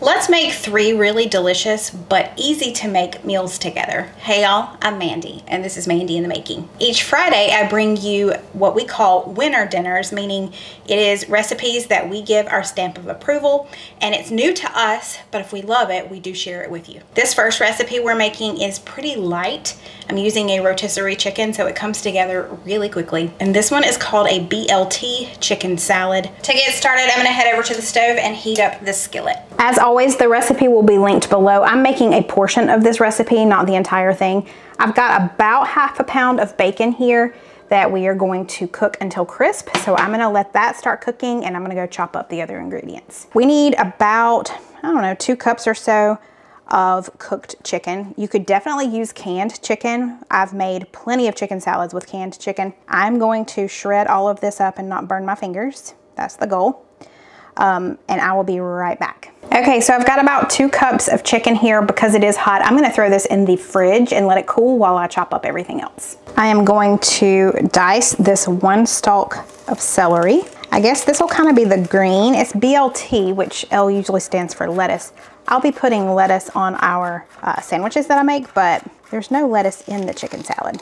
Let's make 3 really delicious but easy to make meals together. Hey y'all, I'm Mandy and this is Mandy in the Making. Each Friday I bring you what we call winner dinners, meaning it is recipes that we give our stamp of approval and it's new to us, but if we love it, we do share it with you. This first recipe we're making is pretty light. I'm using a rotisserie chicken so it comes together really quickly. And this one is called a BLT Chicken Salad. To get started, I'm gonna head over to the stove and heat up the skillet. As always, the recipe will be linked below. I'm making a portion of this recipe, not the entire thing. I've got about ½ pound of bacon here that we are going to cook until crisp. So I'm gonna let that start cooking and I'm gonna go chop up the other ingredients. We need about, I don't know, 2 cups or so of cooked chicken. You could definitely use canned chicken. I've made plenty of chicken salads with canned chicken. I'm going to shred all of this up and not burn my fingers. That's the goal. And I will be right back. Okay, so I've got about 2 cups of chicken here. Because it is hot, I'm gonna throw this in the fridge and let it cool while I chop up everything else. I am going to dice this 1 stalk of celery. I guess this will kind of be the green. It's BLT, which L usually stands for lettuce. I'll be putting lettuce on our sandwiches that I make, but there's no lettuce in the chicken salad.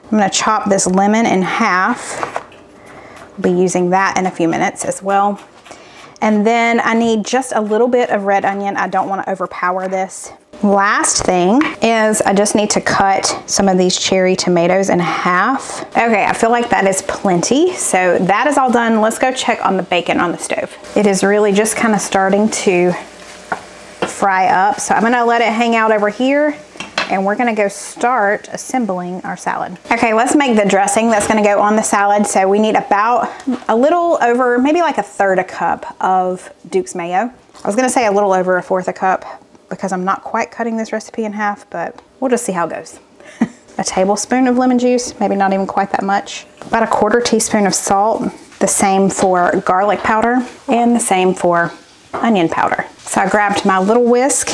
I'm gonna chop this lemon in half. We'll be using that in a few minutes as well. And then I need just a little bit of red onion. I don't want to overpower this. Last thing is I just need to cut some of these cherry tomatoes in half. Okay, I feel like that is plenty. So that is all done. Let's go check on the bacon on the stove. It is really just kind of starting to fry up. So I'm gonna let it hang out over here and we're gonna go start assembling our salad. Okay, let's make the dressing that's gonna go on the salad. So we need about a little over, maybe like 1/3 cup of Duke's mayo. I was gonna say a little over 1/4 cup because I'm not quite cutting this recipe in half, but we'll just see how it goes. A tablespoon of lemon juice, maybe not even quite that much. About 1/4 teaspoon of salt, the same for garlic powder, and the same for onion powder. So I grabbed my little whisk,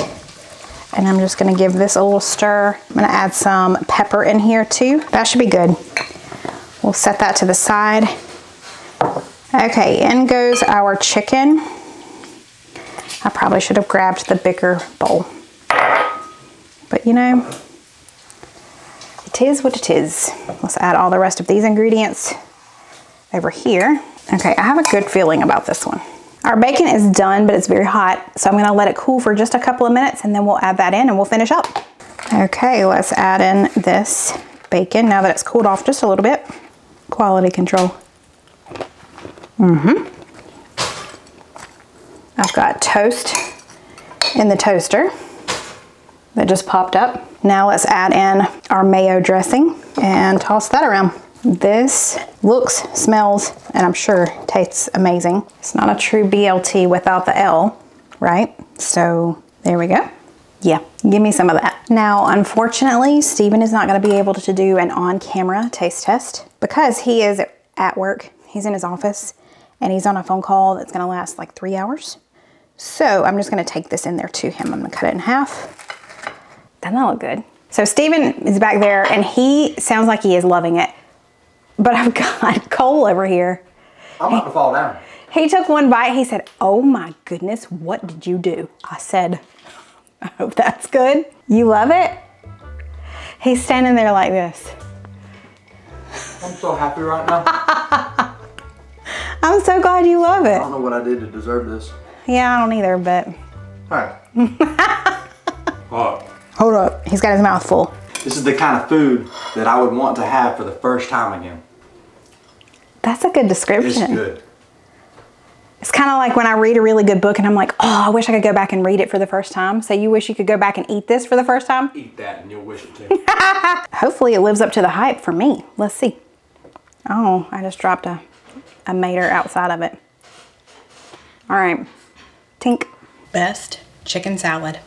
and I'm just gonna give this a little stir. I'm gonna add some pepper in here too. That should be good. We'll set that to the side. Okay, in goes our chicken. I probably should have grabbed the bigger bowl. But you know, it is what it is. Let's add all the rest of these ingredients over here. Okay, I have a good feeling about this one. Our bacon is done, but it's very hot, so I'm gonna let it cool for just a couple of minutes and then we'll add that in and we'll finish up. Okay, let's add in this bacon now that it's cooled off just a little bit. Quality control. I've got toast in the toaster that just popped up. Now let's add in our mayo dressing and toss that around. This looks, smells, and I'm sure tastes amazing. It's not a true BLT without the L, right? So there we go. Yeah, give me some of that. Now, unfortunately, Steven is not gonna be able to do an on-camera taste test because he is at work. He's in his office and he's on a phone call that's gonna last like 3 hours. So I'm just gonna take this in there to him. I'm gonna cut it in half. Doesn't that look good? So Steven is back there and he sounds like he is loving it. But I've got Cole over here. I'm about to fall down. He took 1 bite. He said, "Oh my goodness, what did you do?" I said, "I hope that's good." You love it? He's standing there like this. I'm so happy right now. I'm so glad you love it. I don't know what I did to deserve this. Yeah, I don't either, but. All right. Hold up. He's got his mouth full. This is the kind of food that I would want to have for the first time again. That's a good description. It's good. It's kind of like when I read a really good book and I'm like, oh, I wish I could go back and read it for the first time. So you wish you could go back and eat this for the first time? Eat that and you'll wish it too. Hopefully it lives up to the hype for me. Let's see. Oh, I just dropped a mater outside of it. All right, tink. Best chicken salad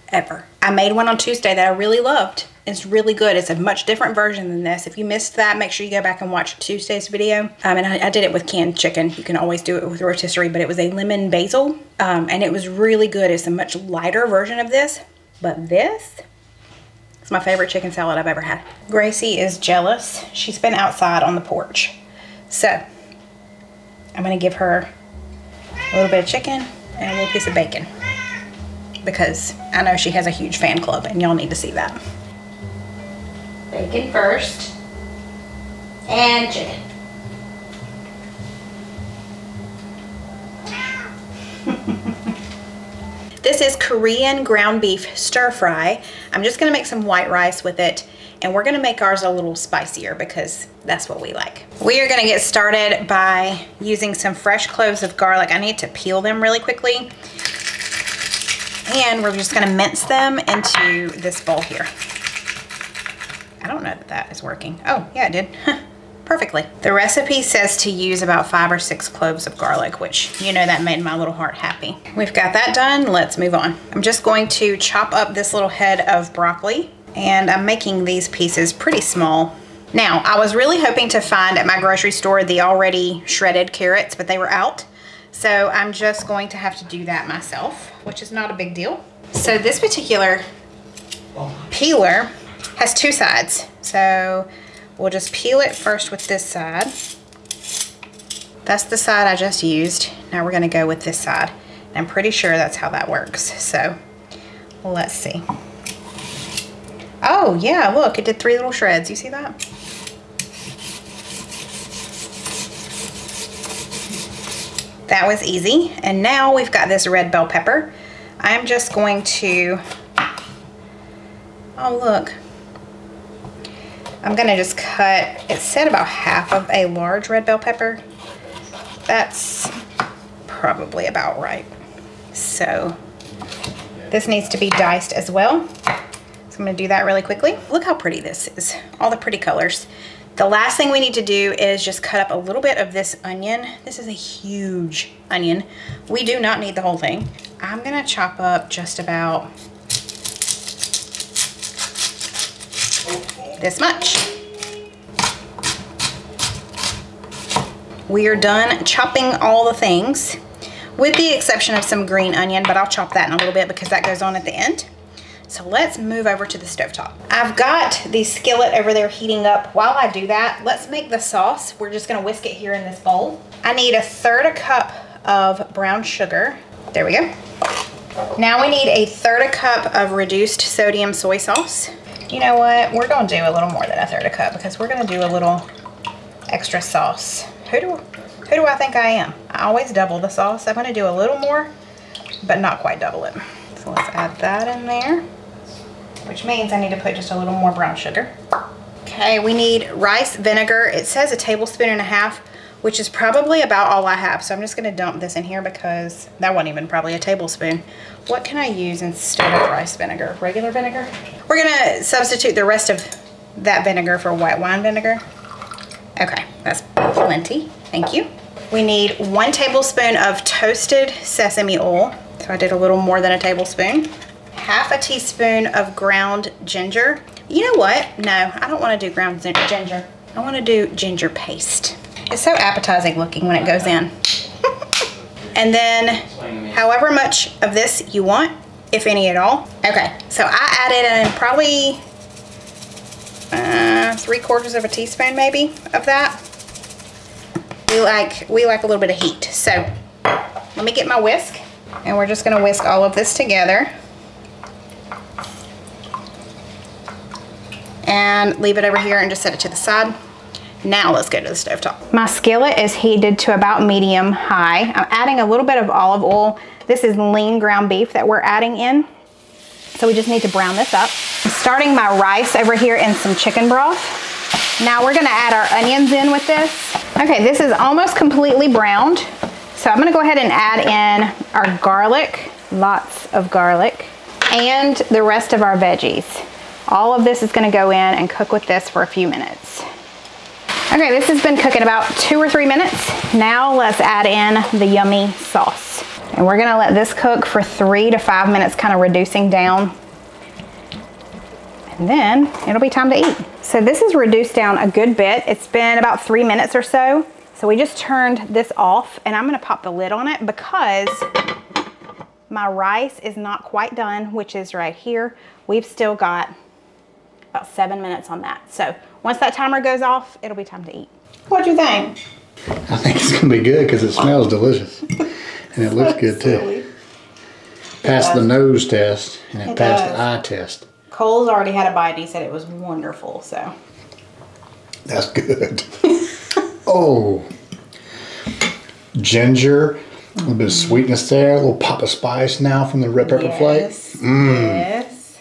ever. I made one on Tuesday that I really loved. It's really good. It's a much different version than this. If you missed that, make sure you go back and watch Tuesday's video. And I did it with canned chicken. You can always do it with rotisserie, but it was a lemon basil. And it was really good. It's a much lighter version of this, but this is my favorite chicken salad I've ever had. Gracie is jealous. She's been outside on the porch. So I'm gonna give her a little bit of chicken and a little piece of bacon, because I know she has a huge fan club and y'all need to see that. Bacon first, and chicken. This is Korean ground beef stir fry. I'm just gonna make some white rice with it, and we're gonna make ours a little spicier because that's what we like. We are gonna get started by using some fresh cloves of garlic. I need to peel them really quickly. And we're just gonna mince them into this bowl here. I don't know that that is working. Oh, yeah, it did. Perfectly. The recipe says to use about 5 or 6 cloves of garlic, which, you know, that made my little heart happy. We've got that done. Let's move on. I'm just going to chop up this little head of broccoli, and I'm making these pieces pretty small. Now, I was really hoping to find at my grocery store the already shredded carrots, but they were out. So I'm just going to have to do that myself, which is not a big deal. So this particular peeler has 2 sides. So we'll just peel it first with this side. That's the side I just used. Now we're gonna go with this side. I'm pretty sure that's how that works. So let's see. Oh yeah, look, it did 3 little shreds. You see that? That was easy. And now we've got this red bell pepper. I'm just going to, oh look. I'm gonna just cut, it said about half of a large red bell pepper. That's probably about right. So this needs to be diced as well. So I'm gonna do that really quickly. Look how pretty this is, all the pretty colors. The last thing we need to do is just cut up a little bit of this onion. This is a huge onion. We do not need the whole thing. I'm gonna chop up just about this much. We are done chopping all the things, with the exception of some green onion, but I'll chop that in a little bit because that goes on at the end. So let's move over to the stovetop. I've got the skillet over there heating up. While I do that, let's make the sauce. We're just gonna whisk it here in this bowl. I need 1/3 cup of brown sugar. There we go. Now we need 1/3 cup of reduced sodium soy sauce. You know what? We're gonna do a little more than 1/3 cup because we're gonna do a little extra sauce. Who do I think I am? I always double the sauce. I'm gonna do a little more, but not quite double it. So let's add that in there, which means I need to put just a little more brown sugar. Okay, we need rice vinegar. It says 1.5 tablespoons, which is probably about all I have. So I'm just gonna dump this in here because that wasn't even probably a tablespoon. What can I use instead of rice vinegar? Regular vinegar? We're gonna substitute the rest of that vinegar for white wine vinegar. Okay, that's plenty, thank you. We need 1 tablespoon of toasted sesame oil. So I did a little more than a tablespoon. 1/2 teaspoon of ground ginger. You know what? No, I don't want to do ground ginger. I want to do ginger paste. It's so appetizing looking when it goes in. And then however much of this you want, if any at all. Okay, so I added in probably 3/4 teaspoon maybe of that. We like a little bit of heat. So let me get my whisk. And we're just gonna whisk all of this together and leave it over here and just set it to the side. Now let's go to the stovetop. My skillet is heated to about medium high. I'm adding a little bit of olive oil. This is lean ground beef that we're adding in. So we just need to brown this up. I'm starting my rice over here in some chicken broth. Now we're gonna add our onions in with this. Okay, this is almost completely browned. So I'm gonna go ahead and add in our garlic, lots of garlic, and the rest of our veggies. All of this is gonna go in and cook with this for a few minutes. Okay, this has been cooking about 2 or 3 minutes. Now let's add in the yummy sauce. And we're gonna let this cook for 3 to 5 minutes, kind of reducing down. And then it'll be time to eat. So this is reduced down a good bit. It's been about 3 minutes or so. So we just turned this off, and I'm gonna pop the lid on it because my rice is not quite done, which is right here. We've still got about 7 minutes on that. So once that timer goes off, it'll be time to eat. What'd you think? I think it's gonna be good because it smells delicious. And it looks good too. Passed the nose test, and it passed the eye test. Cole's already had a bite, and he said it was wonderful, so. That's good. Oh. Ginger, a little bit of sweetness there, a little pop of spice now from the red pepper flake. Yes.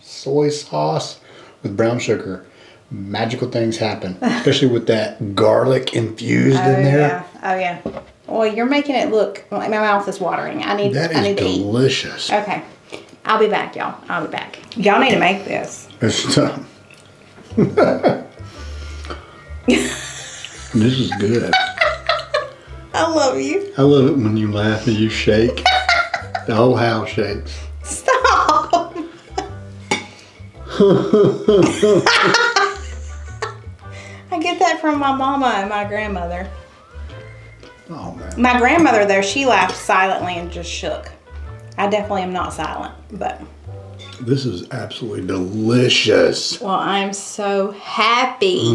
Soy sauce with brown sugar. Magical things happen, especially with that garlic infused in there. Yeah. Oh yeah. Well, you're making it look like my mouth is watering. I need That is delicious. To eat. Okay. I'll be back, y'all. I'll be back. Y'all need to make this. This is good. I love you. I love it when you laugh and you shake. The whole house shakes. Stop. I get that from my mama and my grandmother. Oh, man. My grandmother, though, she laughed silently and just shook. I definitely am not silent, but... This is absolutely delicious. Well, I'm so happy.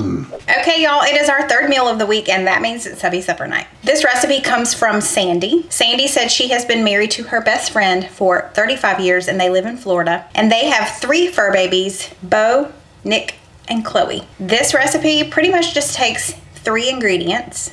Okay, y'all, it is our third meal of the week, and that means it's Subbie supper night. This recipe comes from Sandi. Sandi said she has been married to her best friend for 35 years, and they live in Florida. And they have 3 fur babies, Bo, Nick, and Chloe. This recipe pretty much just takes 3 ingredients.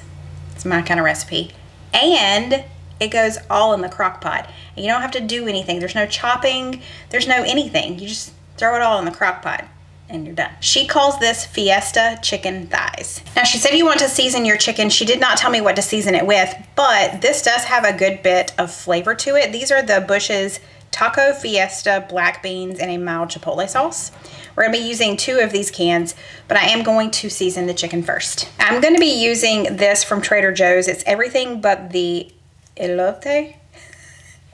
It's my kind of recipe. And it goes all in the crock pot. And you don't have to do anything. There's no chopping. There's no anything. You just throw it all in the crock pot and you're done. She calls this Fiesta chicken thighs. Now, she said you want to season your chicken. She did not tell me what to season it with, but this does have a good bit of flavor to it. These are the Bush's Taco Fiesta black beans and a mild chipotle sauce. We're gonna be using 2 of these cans, but I am going to season the chicken first. I'm gonna be using this from Trader Joe's. It's everything but the elote.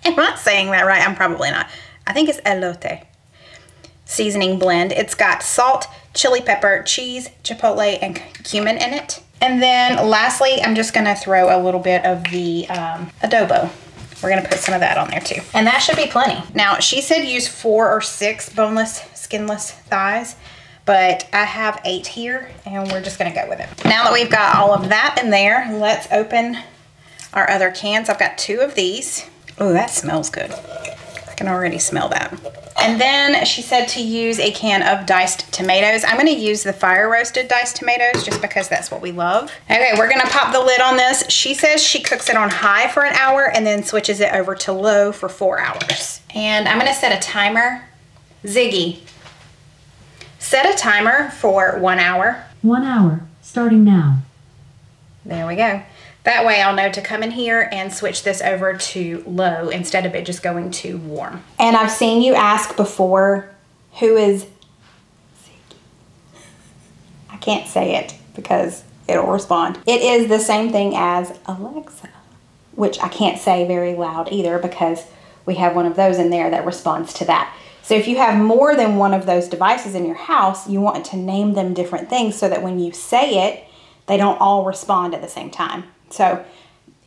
Am I saying that right? I'm probably not. I think it's elote seasoning blend. It's got salt, chili pepper, cheese, chipotle, and cumin in it. And then lastly, I'm just gonna throw a little bit of the adobo. We're gonna put some of that on there too. And that should be plenty. Now, she said use 4 or 6 boneless, skinless thighs, but I have 8 here and we're just gonna go with it. Now that we've got all of that in there, let's open our other cans. I've got 2 of these. Oh, that smells good. I can already smell that. And then she said to use a can of diced tomatoes. I'm gonna use the fire roasted diced tomatoes just because that's what we love. Okay, we're gonna pop the lid on this. She says she cooks it on high for an hour and then switches it over to low for 4 hours. And I'm gonna set a timer. Ziggy, set a timer for 1 hour. 1 hour, starting now. There we go. That way I'll know to come in here and switch this over to low instead of it just going to warm. And I've seen you ask before, who is Ziggy? I can't say it because it'll respond. It is the same thing as Alexa, which I can't say very loud either because we have one of those in there that responds to that. So if you have more than one of those devices in your house, you want to name them different things so that when you say it, they don't all respond at the same time. So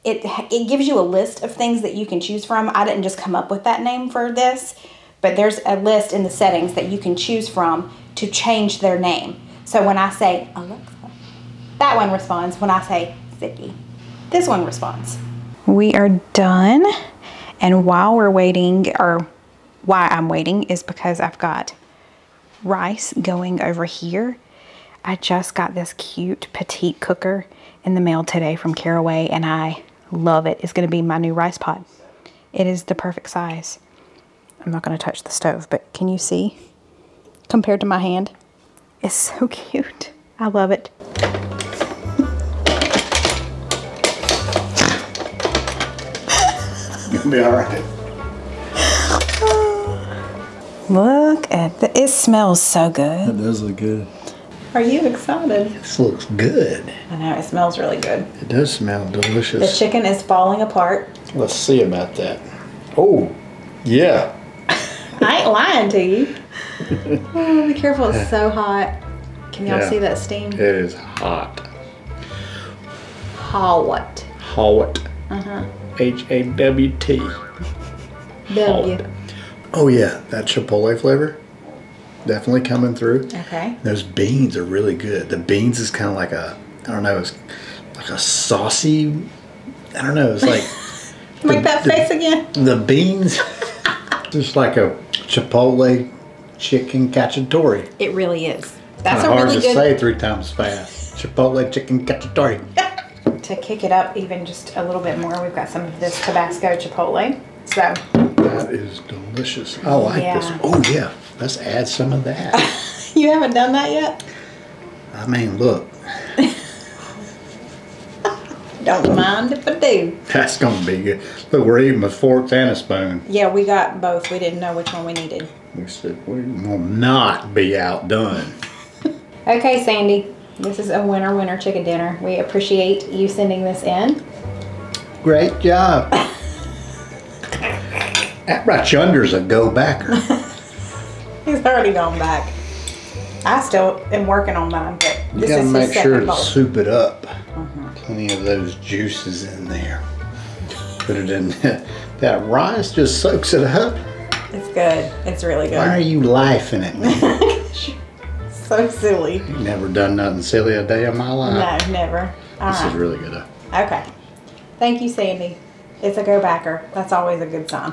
it gives you a list of things that you can choose from. I didn't just come up with that name for this, but there's a list in the settings that you can choose from to change their name. So when I say Alexa, that one responds. When I say Ziggy, this one responds. We are done. And while we're waiting, or why I'm waiting, is because I've got rice going over here. I just got this cute petite cooker in the mail today from Caraway and I love it. It's gonna be my new rice pot. It is the perfect size. I'm not gonna touch the stove, but can you see? Compared to my hand, it's so cute. I love it. You'll be all right. Look at that. It smells so good. It does look good. Are you excited? This looks good. I know, it smells really good. It does smell delicious. The chicken is falling apart. Let's see about that. Oh, yeah. I ain't lying to you. Oh, be careful, it's so hot. Can y'all see that steam? It is hot. Hot. Hot. H-A-W-T. W. Oh yeah, that chipotle flavor definitely coming through. Okay. Those beans are really good. The beans is kind of like a, I don't know, it's like a saucy, I don't know, it's like. Make that face again. The beans, Just like a Chipotle chicken cacciatore. It really is. That's Kinda a hard really to good say 3 times fast. Chipotle chicken cacciatore. to kick it up even just a little bit more. We've got some of this Tabasco Chipotle. So That is delicious. I like this. Yeah. Oh yeah, let's add some of that. you haven't done that yet? I mean, look, Don't mind if I do. that's gonna be good. Look, we're eating with forks and a spoon. Yeah, we got both. We didn't know which one we needed. We said we will not be outdone. Okay, Sandy. This is a winner chicken dinner. We appreciate you sending this in. Great job. That right yonder's a go-backer. He's already gone back. I still am working on mine, but You this gotta is make his sure second to bowl. soup it up. Plenty of those juices in there. Put it in there. That rice just soaks it up. It's good. It's really good. Why are you laughing at me? So silly. You've never done nothing silly a day of my life. No, never. All This right. is really good. Okay. Thank you, Sandy. It's a go-backer. That's always a good sign.